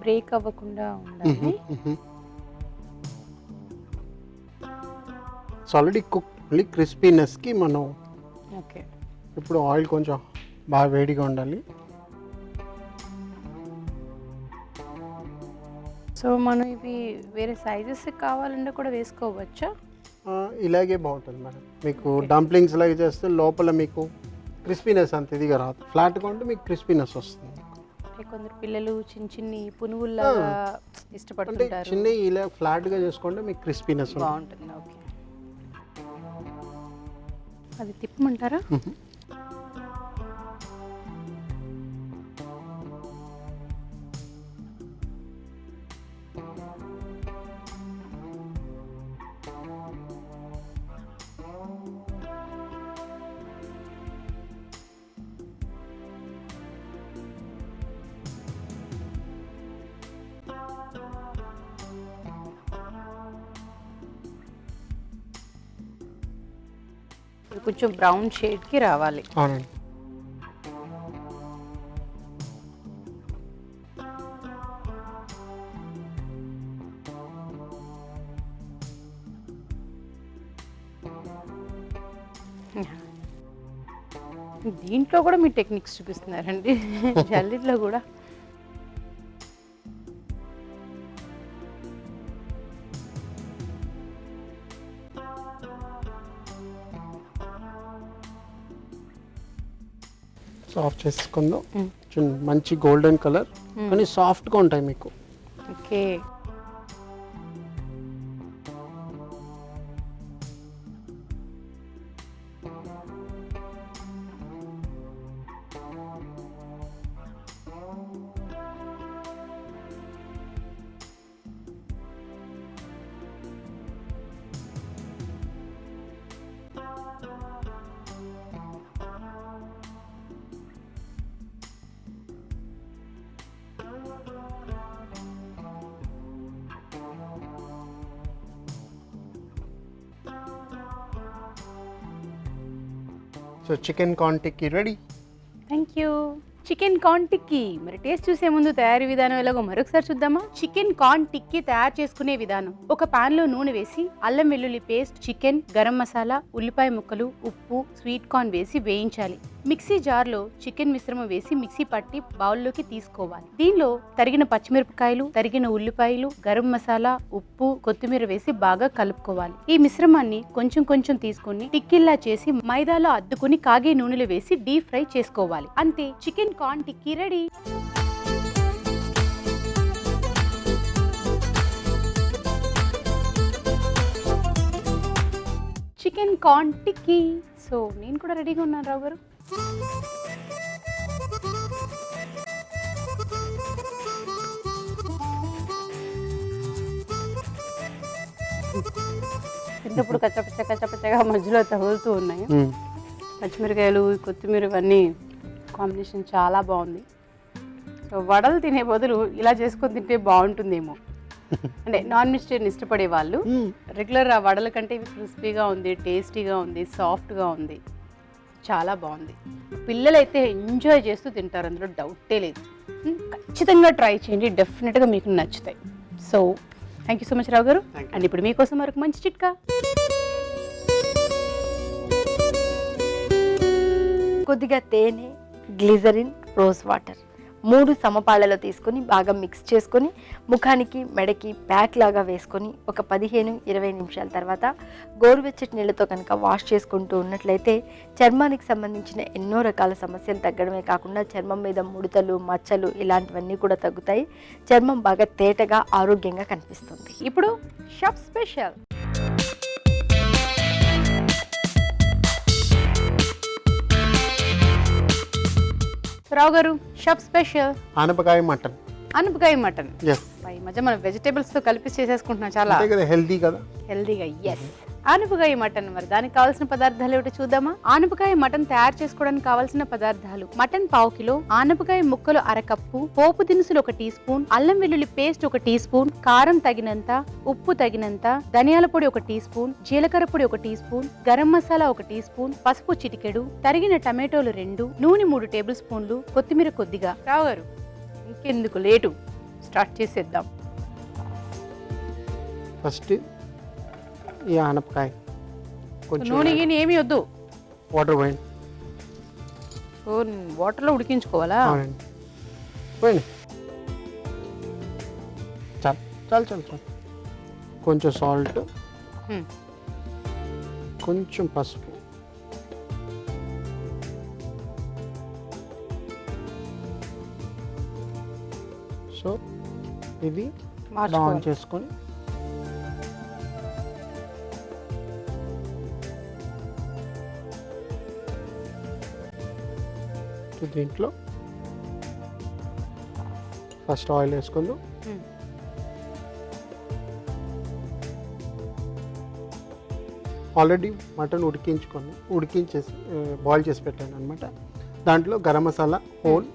బ్రేక్ అవ్వకుండా ఉండాలి. ఆల్రెడీ కుక్, ఓన్లీ క్రిస్పీనెస్కి మనం ఓకే. ఇప్పుడు ఆయిల్ కొంచెం బాగా వేడిగా ఉండాలి. సో మనం ఇవి వేరే సైజెస్ కావాలంటే కూడా వేసుకోవచ్చా? ఇలాగే బాగుంటుంది మేడం. మీకు డంప్లింగ్స్ లాగా చేస్తే లోపల మీకు క్రిస్పీనెస్ అంత ఇదిగా రాదు, ఫ్లాట్గా ఉంటే మీకు క్రిస్పీనెస్ వస్తుంది. కొందరు పిల్లలు చిన్న చిన్ని పునుగుల్లాగా అంటే ఇష్టపడుతుంటారు. చిన్న ఇలా ఫ్లాట్గా చేసుకుంటే మీకు క్రిస్పీనెస్ బాగుంటుంది. ఓకే, అది తిప్పమంటారా? ఇది కొంచెం బ్రౌన్ షేడ్కి రావాలి. అవునండి. దీంట్లో కూడా మీ టెక్నిక్స్ చూపిస్తున్నారండి, జల్లీలో కూడా. సాఫ్ట్ చేసుకుందాం. మంచి గోల్డెన్ కలర్ కానీ సాఫ్ట్గా ఉంటాయి మీకు. Okay, so chicken corn tikki ready. Thank you. Chicken corn tikki. మరి టేస్ట్ చూసే ముందు తయారీ విధానం ఎలాగో మరొకసారి చూద్దామా? చికెన్ కార్న్ టిక్కీ తయారు చేసుకునే విధానం: ఒక పాన్ లో నూనె వేసి అల్లం వెల్లుల్లి పేస్ట్, చికెన్, గరం మసాలా, ఉల్లిపాయ ముక్కలు, ఉప్పు, స్వీట్ కార్న్ వేసి వేయించాలి. మిక్సీ జార్ లో చికెన్ మిశ్రమం వేసి మిక్సీ పట్టి బౌల్లోకి తీసుకోవాలి. దీనిలో తరిగిన పచ్చిమిరపకాయలు, తరిగిన ఉల్లిపాయలు, గరం మసాలా, ఉప్పు, కొత్తిమీర వేసి బాగా కలుపుకోవాలి. ఈ మిశ్రమాన్ని కొంచెం కొంచెం తీసుకుని టిక్కిల్లా చేసి మైదాలో అద్దుకుని కాగే నూనెలో వేసి డీప్ ఫ్రై చేసుకోవాలి. అంతే, chicken corn tikki ready. Chicken corn టిక్కీ. సో నేను కూడా రెడీగా ఉన్నాను రావు గారు. తిన్నప్పుడు కచ్చపచ్చగా మధ్యలో తగులుతూ ఉన్నాయి. పచ్చిమిరకాయలు, కొత్తిమీర ఇవన్నీ కాంబినేషన్ చాలా బాగుంది. సో వడలు తినే బదులు ఇలా చేసుకొని తింటే బాగుంటుందేమో. అంటే నాన్ వెజిటేరియన్ ఇష్టపడే వాళ్ళు రెగ్యులర్ ఆ వడల కంటే ఇవి క్రిస్పీగా ఉంది, టేస్టీగా ఉంది, సాఫ్ట్గా ఉంది, చాలా బాగుంది. పిల్లలైతే ఎంజాయ్ చేస్తూ తింటారు, అందులో డౌటే లేదు. ఖచ్చితంగా ట్రై చేయండి, డెఫినెట్గా మీకు నచ్చుతాయి. So thank you so much Rao garu. And ఇప్పుడు మీకోసం మరొక మంచి చిట్కా. కొద్దిగా తేనె, గ్లిజరిన్, రోజ్ వాటర్ 3 సమపాళ్ళలో తీసుకొని బాగా మిక్స్ చేసుకొని ముఖానికి మెడకి ప్యాక్ లాగా వేసుకొని ఒక 15-20 నిమిషాల తర్వాత గోరువెచ్చటి నీళ్ళతో కనుక వాష్ చేసుకుంటూ ఉన్నట్లయితే చర్మానికి సంబంధించిన ఎన్నో రకాల సమస్యలు తగ్గడమే కాకుండా చర్మం మీద ముడతలు, మచ్చలు ఇలాంటివన్నీ కూడా తగ్గుతాయి. చర్మం బాగా తేటగా ఆరోగ్యంగా కనిపిస్తుంది. ఇప్పుడు shop special. Rao garu, shop special ఆనపకాయ మటన్. అనపకాయ మటన్. ఎస్, ఈ మధ్య మనం వెజిటేబుల్స్ తో కలిపి చేసేసుకుంటున్నాం, చాలా అంతే కదా, హెల్దీ కదా. హెల్దీగా. ఎస్, ఆనపకాయ మటన్. మరి దానికి కావాల్సిన పదార్థాలు ఏమిటో చూద్దామా. ఆనపకాయ మటన్ తయారు చేసుకోవడానికి కావాల్సిన పదార్థాలు: మటన్ 1/2 కిలో, ఆనపకాయ ముక్కలు 1/2 కప్పు, పోపు దినుసులు 1 టీ స్పూన్, అల్లం వెల్లుల్లి పేస్ట్ 1 టీ స్పూన్, కారం తగినంత, ఉప్పు తగినంత, ధనియాల పొడి 1 టీ స్పూన్, జీలకర్ర పొడి 1 teaspoon, garam masala 1 teaspoon, పసుపు చిటికెడు, తరిగిన టమాటోలు 2, నూనె 3 టేబుల్ స్పూన్లు, కొత్తిమీర కొద్దిగా. రావు గారు, ఇంకెందుకు లేటు, స్టార్ట్ చేసేద్దాం. ఫస్ట్ ఈ ఆనపకాయ కొంచెం నూనె గిన్నె ఏమీ వద్దు, వాటర్ పోయండి. వాటర్లో ఉడికించుకోవాలా? అవునండి, పోయండి. చాలు చాలు చాలు చాలు. కొంచెం సాల్ట్, హ్మ్. కొంచెం పసుపు, సో ఇది ఆన్ మార్చుకోవాలి. చేసుకొని దీంట్లో ఫస్ట్ ఆయిల్ వేసుకుందాం. హ్మ్. ఆల్రెడీ మటన్ ఉడికించేసి బాయిల్ చేసి పెట్టాను అనమాట. దాంట్లో గరం మసాలా హోల్,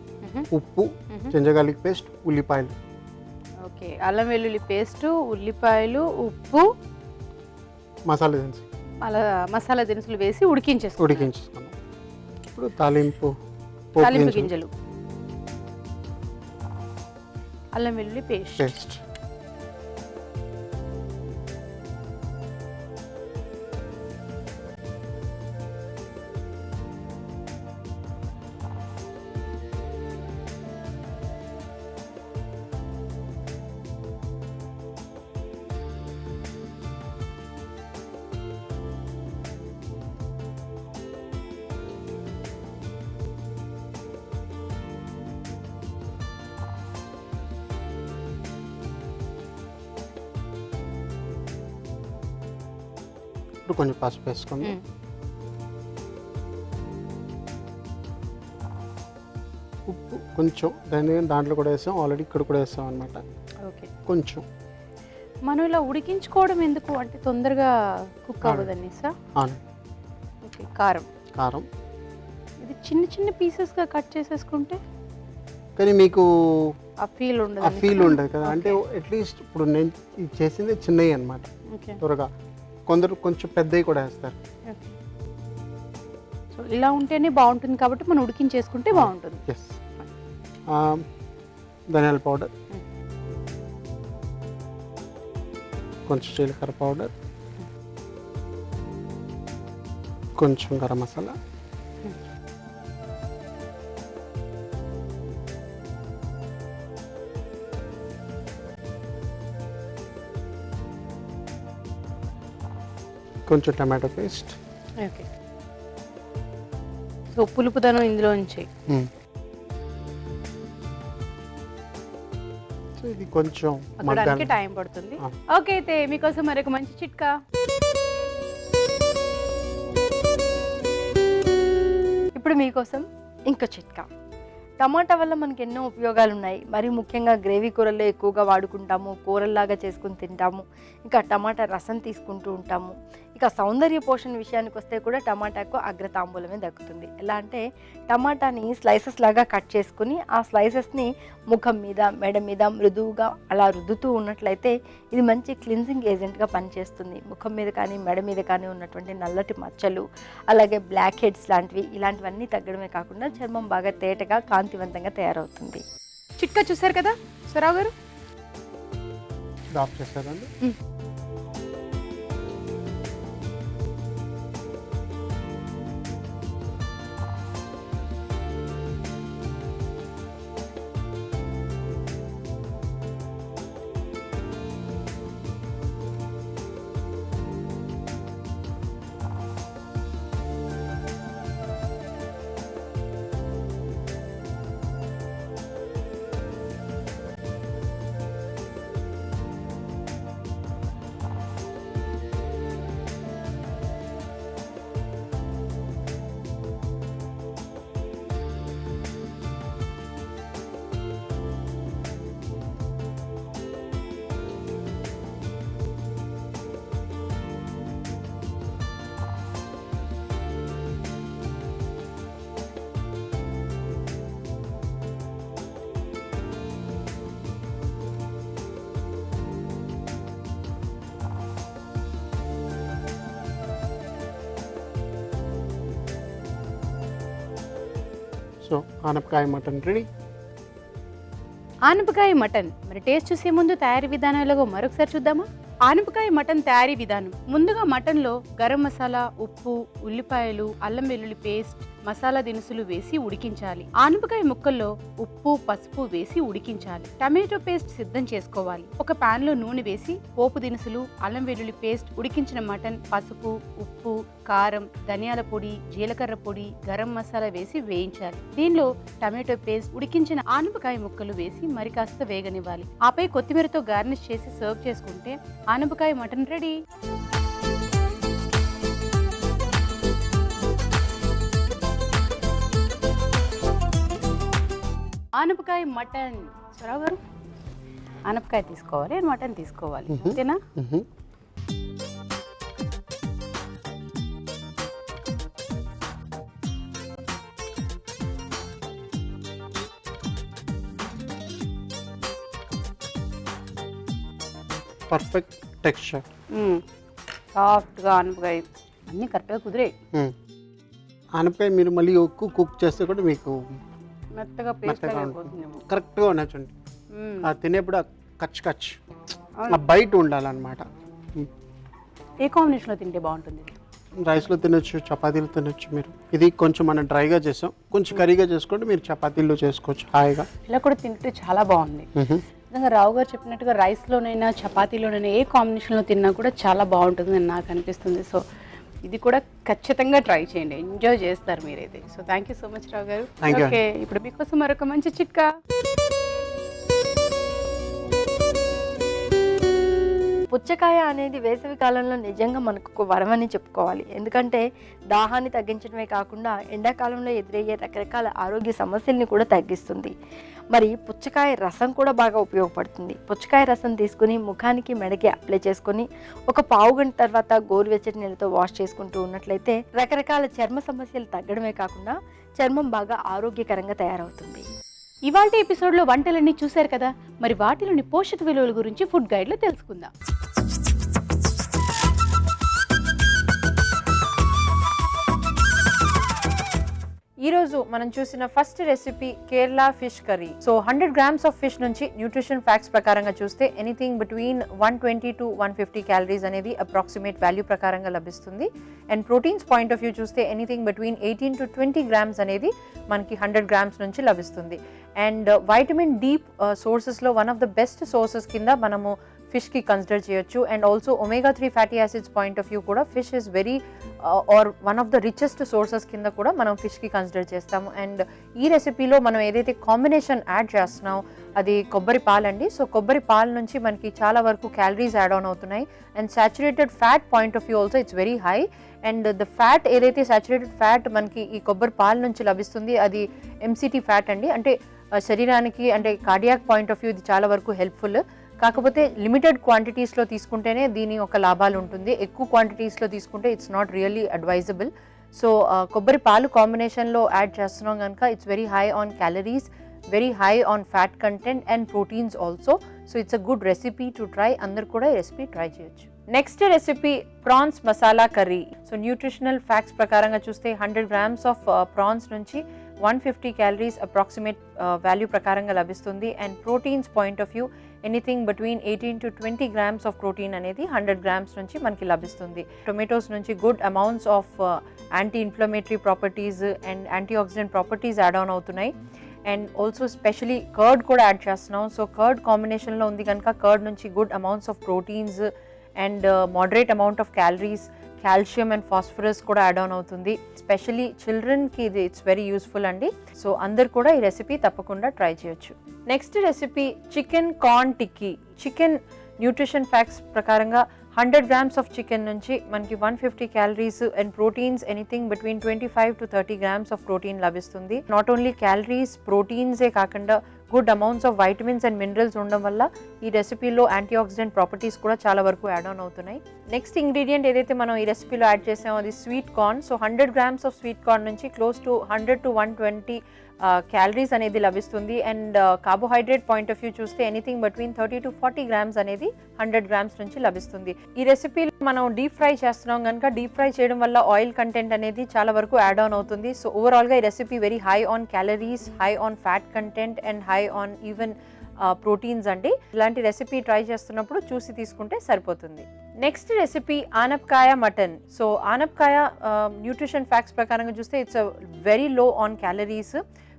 ఉప్పు, జింజర్ గార్లిక్ పేస్ట్, ఉల్లిపాయలు. ఓకే, అల్లం వెల్లుల్లి పేస్ట్, ఉల్లిపాయలు, ఉప్పు, మసాలా దినుసు అలా మసాలా దినుసులు వేసి ఉడికించేసుకున్నాం. ఉడికించుకున్నాం. ఇప్పుడు తాలింపు తాలింపు గింజలు, అల్లం వెల్లుల్లి పేస్ట్, ఇప్పుడు కొంచెం పసుపు వేసుకుందాం. ఉప్పు కొంచెం, దాంట్లో కూడా వేసాం, ఆల్రెడీ ఇక్కడ కూడా వేసాం అనమాట. ఓకే, కొంచెం మనం ఇలా ఉడికించుకోవడం ఎందుకు అంటే తొందరగా కుక్ అవ్వదని సార్. అవును. ఓకే, కారం. కారం ఇది చిన్న చిన్న పీసెస్గా కట్ చేసేసుకుంటే కానీ మీకు ఆ ఫీల్ ఆ ఉండదు. ఫీల్ ఉండదు కదా. అంటే అట్లీస్ట్ ఇప్పుడు నేను ఇది చేసింది చిన్నవి అనమాట, ఓకే, త్వరగా. కొందరు కొంచెం పెద్దవి కూడా వేస్తారు. ఓకే. సో ఇలా ఉంటేనే బాగుంటుంది కాబట్టి మనం ఉడికించేసుకుంటే బాగుంటుంది. ఎస్. ధనియాల పౌడర్, కొంచెం జీలకర్ర పౌడర్, కొంచెం గరం మసాలా, కొంచెం టమాటో పేస్ట్. ఓకే, సో పులుపుదనం ఇందులో ఉంచి సో ఇది కొంచెం మగ్గడానికి మగ్గాలి. టైం పడుతుంది. ఆ. ఓకే, అయితే మీకోసం మరొక మంచి చిట్కా. ఇప్పుడు మీకోసం ఇంకో చిట్కా. టమాటా వల్ల మనకి ఎన్నో ఉపయోగాలు ఉన్నాయి. మరి ముఖ్యంగా గ్రేవీ కూరల్లో ఎక్కువగా వాడుకుంటాము, కూరల్లాగా చేసుకుని తింటాము, ఇంకా టమాటా రసం తీసుకుంటూ ఉంటాము. ఇక సౌందర్య పోషణ విషయానికి వస్తే కూడా టమాటాకు అగ్రతాంబూలమే దక్కుతుంది. ఎలా అంటే టమాటాని స్లైసెస్ లాగా కట్ చేసుకుని ఆ స్లైసెస్ని ముఖం మీద, మెడ మీద మృదువుగా అలా రుద్దుతూ ఉన్నట్లయితే ఇది మంచి క్లిన్జింగ్ ఏజెంట్గా పనిచేస్తుంది. ముఖం మీద కానీ మెడ మీద కానీ ఉన్నటువంటి నల్లటి మచ్చలు, అలాగే బ్లాక్ హెడ్స్ లాంటివి ఇలాంటివన్నీ తగ్గడమే కాకుండా చర్మం బాగా తేటగా కాంతివంతంగా తయారవుతుంది. చిట్కా చూసారు కదా స్వరావు గారు. ఆఫ్ చేశారండి. సో ఆనపకాయ మటన్ రెడీ. ఆనపకాయ మటన్ మరి టేస్ట్ చూసే ముందు తయారీ విధానాలుగా మరొకసారి చూద్దామా. ఆనపకాయ మటన్ తయారీ విధానం: ముందుగా మటన్లో గరం మసాలా, ఉప్పు, ఉల్లిపాయలు, అల్లం వెల్లుల్లి పేస్ట్, మసాలా దినుసులు వేసి ఉడికించాలి. ఆనపకాయ ముక్కల్లో ఉప్పు, పసుపు వేసి ఉడికించాలి. టమాటో పేస్ట్ సిద్ధం చేసుకోవాలి. ఒక పాన్ లో నూనె వేసి పోపు దినుసులు, అల్లం వెల్లుల్లి పేస్ట్, ఉడికించిన మటన్, పసుపు, ఉప్పు, కారం, ధనియాల పొడి, జీలకర్ర పొడి, గరం మసాలా వేసి వేయించాలి. దీనిలో టమాటో పేస్ట్, ఉడికించిన ఆనపకాయ ముక్కలు వేసి మరి కాస్త వేగనివ్వాలి. ఆపై కొత్తిమీరతో గార్నిష్ చేసి సర్వ్ చేసుకుంటే ఆనపకాయ మటన్ రెడీ. ఆనపకాయ మటన్. స్వరావు గారు, ఆనపకాయ తీసుకోవాలి, మటన్ తీసుకోవాలి, అంతేనా? పర్ఫెక్ట్ టెక్స్చర్, సాఫ్ట్గా ఆనపకాయ అన్నీ కరెక్ట్గా కుదిరే. ఆనపకాయ మీరు మళ్ళీ ఎక్కువ కుక్ చేస్తే కూడా మీకు మెత్తగా పేస్ట్ అయిపోతుందేమో. కరెక్ట్గా ఉండొచ్చండి. తినేప్పుడు కచ్ కచ్ బయట ఉండాలన్నమాట. ఏ కాంబినేషన్లో తింటే బాగుంటుంది? రైస్లో తినొచ్చు, చపాతీలు తినొచ్చు. మీరు ఇది కొంచెం మనం డ్రైగా చేసాం, కొంచెం కర్రీగా చేసుకుంటే మీరు చపాతీల్లో చేసుకోవచ్చు హాయిగా. ఇలా కూడా తింటే చాలా బాగుంది. నిజంగా రావు గారు చెప్పినట్టుగా రైస్లోనైనా చపాతీలోనైనా ఏ కాంబినేషన్లో తిన్నా కూడా చాలా బాగుంటుంది అని నాకు అనిపిస్తుంది. సో ఇది కూడా ఖచ్చితంగా ట్రై చేయండి, ఎంజాయ్ చేస్తారు మీరైతే. So thank you so much Rao garu. Okay, ఇప్పుడు మీకోసం మరొక మంచి చిట్కా. పుచ్చకాయ అనేది వేసవి కాలంలో నిజంగా మనకు ఒక వరమని చెప్పుకోవాలి. ఎందుకంటే దాహాన్ని తగ్గించడమే కాకుండా ఎండాకాలంలో ఎదురయ్యే రకరకాల ఆరోగ్య సమస్యల్ని కూడా తగ్గిస్తుంది. మరి పుచ్చకాయ రసం కూడా బాగా ఉపయోగపడుతుంది. పుచ్చకాయ రసం తీసుకుని ముఖానికి, మెడకి అప్లై చేసుకొని ఒక పావు గంట తర్వాత గోరువెచ్చటి నీళ్ళతో వాష్ చేసుకుంటూ ఉన్నట్లయితే రకరకాల చర్మ సమస్యలు తగ్గడమే కాకుండా చర్మం బాగా ఆరోగ్యకరంగా తయారవుతుంది. ఇవాల్టి ఎపిసోడ్లో వంటలన్నీ చూశారు కదా, మరి వాటిలోని పోషక విలువల గురించి ఫుడ్ గైడ్లో తెలుసుకుందాం. ఈరోజు మనం చూసిన first recipe Kerala fish curry. So 100 grams of fish నుంచి న్యూట్రిషన్ ఫ్యాక్ట్స్ ప్రకారంగా చూస్తే ఎనీథింగ్ బిట్వీన్ 120 to 150 క్యాలరీస్ అనేది అప్రాక్సిమేట్ వాల్యూ ప్రకారంగా లభిస్తుంది. And proteins point of view చూస్తే ఎనీథింగ్ బిట్వీన్ 18 to 20 grams అనేది మనకి 100 grams నుంచి లభిస్తుంది. అండ్ వైటమిన్ డి సోర్సెస్లో one of the best sources కింద మనము ఫిష్కి కన్సిడర్ చేయొచ్చు. And also omega 3 fatty acids point of view కూడా fish is very or one of the richest sources కింద కూడా మనం ఫిష్కి కన్సిడర్ చేస్తాము. అండ్ ఈ రెసిపీలో మనం ఏదైతే కాంబినేషన్ యాడ్ చేస్తున్నామో అది కొబ్బరి పాలు అండి. సో కొబ్బరి పాలు నుంచి మనకి చాలా వరకు క్యాలరీస్ యాడ్ ఆన్ అవుతున్నాయి. And saturated fat point of view also it's very high. And the fat ఏదైతే సాచురేటెడ్ ఫ్యాట్ మనకి ఈ కొబ్బరి పాలు నుంచి లభిస్తుంది అది MCT ఫ్యాట్ అండి. అంటే శరీరానికి అంటే కార్డియాక్ పాయింట్ ఆఫ్ వ్యూ ఇది చాలా వరకు హెల్ప్ఫుల్. కాకపోతే లిమిటెడ్ క్వాంటిటీస్లో తీసుకుంటేనే దీని ఒక లాభాలు ఉంటుంది. ఎక్కువ క్వాంటిటీస్లో తీసుకుంటే it's not really advisable. So కొబ్బరి పాలు కాంబినేషన్లో యాడ్ చేస్తున్నాం కనుక it's very high on calories, very high on fat content and proteins also. So it's a good recipe to try. అందరు కూడా ఈ రెసిపీ ట్రై చేయొచ్చు. Next recipe prawns masala curry. So nutritional facts ప్రకారంగా చూస్తే 100 గ్రామ్స్ ఆఫ్ ప్రాన్స్ నుంచి 150 క్యాలరీస్ అప్రాక్సిమేట్ వాల్యూ ప్రకారంగా లభిస్తుంది. And proteins point of view anything between 18 to 20 grams of protein అనేది 100 గ్రామ్స్ నుంచి మనకి లభిస్తుంది. టొమాటోస్ నుంచి good amounts of anti inflammatory properties and anti oxidant properties add on అవుతున్నాయి. అండ్ ఆల్సో స్పెషలీ కర్డ్ కూడా యాడ్ చేస్తున్నాం. సో కర్డ్ కాంబినేషన్లో ఉంది కనుక కర్డ్ నుంచి good amounts of proteins and moderate amount of calories, calcium and phosphorus కూడా యాడ్ ఆన్ అవుతుంది. స్పెషలీ చిల్డ్రన్కి ఇది ఇట్స్ వెరీ యూస్ఫుల్ అండి. సో అందరు కూడా ఈ రెసిపీ తప్పకుండా ట్రై చేయొచ్చు. నెక్స్ట్ రెసిపీ చికెన్ కార్న్ టిక్కీ. చికెన్ న్యూట్రిషన్ ఫ్యాక్ట్స్ ప్రకారంగా 100 గ్రామ్స్ ఆఫ్ చికెన్ నుంచి మనకి 150 calories and proteins anything between 25 to 30 grams of protein లభిస్తుంది. నాట్ ఓన్లీ క్యాలరీస్, ప్రోటీన్సే కాకుండా good amounts of vitamins and minerals ఉండడం వల్ల ఈ రెసిపీలో యాంటీ ఆక్సిడెంట్ ప్రాపర్టీస్ కూడా చాలా వరకు యాడ్ ఆన్ అవుతున్నాయి. నెక్స్ట్ ఇంగ్రీడియంట్ ఏదైతే మనం ఈ రెసిపీలో యాడ్ చేసామో అది sweet corn. So 100 grams of sweet corn నుంచి క్లోజ్ టు 100 to 120 క్యాలరీస్ అనేది లభిస్తుంది. And carbohydrate point of view చూస్తే ఎనీథింగ్ బిట్వీన్ 30 to 40 గ్రామ్స్ అనేది 100 గ్రామ్స్ నుంచి లభిస్తుంది. ఈ రెసిపీలో మనం డీప్ ఫ్రై చేస్తున్నాం కనుక డీప్ ఫ్రై చేయడం వల్ల ఆయిల్ కంటెంట్ అనేది చాలా వరకు యాడ్ ఆన్ అవుతుంది. సో ఓవరాల్గా ఈ recipe very high on calories, high on fat content and high on even proteins అండి. ఇలాంటి రెసిపీ ట్రై చేస్తున్నప్పుడు చూసి తీసుకుంటే సరిపోతుంది. నెక్స్ట్ రెసిపీ ఆనపకాయ మటన్. సో ఆనపకాయ న్యూట్రిషన్ ఫ్యాక్ట్స్ ప్రకారంగా చూస్తే ఇట్స్ వెరీ లో on calories.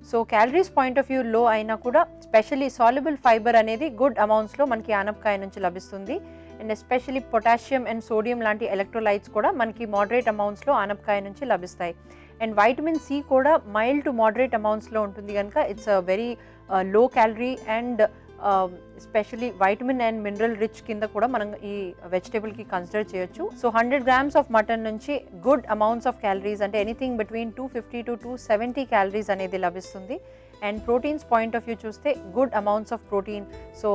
So calories point of view లో అయినా కూడా స్పెషల్లీ సాల్యుబుల్ ఫైబర్ అనేది గుడ్ అమౌంట్స్లో మనకి ఆనపకాయ నుంచి లభిస్తుంది. And especially potassium and sodium లాంటి ఎలక్ట్రోలైట్స్ కూడా మనకి మోడరేట్ అమౌంట్స్లో ఆనపకాయ నుంచి లభిస్తాయి. అండ్ వైటమిన్ సి కూడా మైల్డ్ టు మోడరేట్ అమౌంట్స్లో ఉంటుంది కనుక it's very low calorie and specially vitamin and mineral rich కింద కూడా మనం ఈ వెజిటేబుల్కి కన్సిడర్ చేయొచ్చు. సో 100 గ్రామ్స్ ఆఫ్ మటన్ నుంచి గుడ్ అమౌంట్స్ ఆఫ్ క్యాలరీస్ అంటే ఎనీథింగ్ బిట్వీన్ 250 to 270 క్యాలరీస్ అనేది లభిస్తుంది. And proteins point of view చూస్తే good amounts of protein. So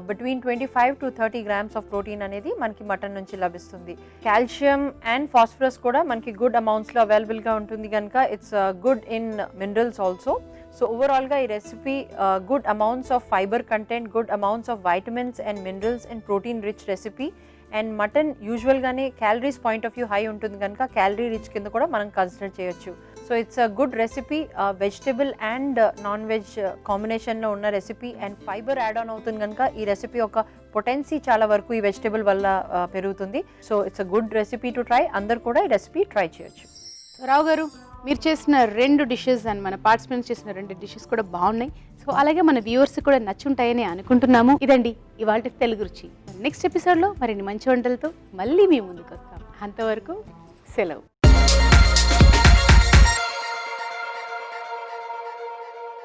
between 25 to 30 grams of protein అనేది మనకి మటన్ నుంచి లభిస్తుంది. కాల్షియం అండ్ ఫాస్ఫరస్ కూడా మనకి గుడ్ అమౌంట్స్లో అవైలబుల్గా ఉంటుంది కనుక it's good in minerals also. So ఓవరాల్గా ఈ recipe good amounts of fibre content, good amounts of vitamins and minerals and protein rich recipe. And mutton యూజువల్గానే calories point of view high ఉంటుంది కనుక క్యాలరీ రిచ్ కింద కూడా మనం కన్సిడర్ చేయొచ్చు. So it's a good recipe, vegetable and non veg కాంబినేషన్లో ఉన్న రెసిపీ. అండ్ ఫైబర్ యాడ్ ఆన్ అవుతుంది కనుక ఈ రెసిపీ ఒక పొటెన్సీ చాలా వరకు ఈ వెజిటబుల్ వల్ల పెరుగుతుంది. So it's a good recipe to try. అందరు కూడా ఈ రెసిపీ ట్రై చేయొచ్చు. రావు గారు, మీరు చేసిన 2 డిషెస్ అండ్ మన పార్టిసిపెంట్స్ చేసిన 2 డిషెస్ కూడా బాగున్నాయి. సో అలాగే మన వ్యూవర్స్ కూడా నచ్చుంటాయని అనుకుంటున్నాము. ఇదండి ఇవాళ తెలుగు రుచి. నెక్స్ట్ ఎపిసోడ్లో మరిన్ని మంచి వంటలతో మళ్ళీ మీ ముందుకు వస్తాం. అంతవరకు సెలవు.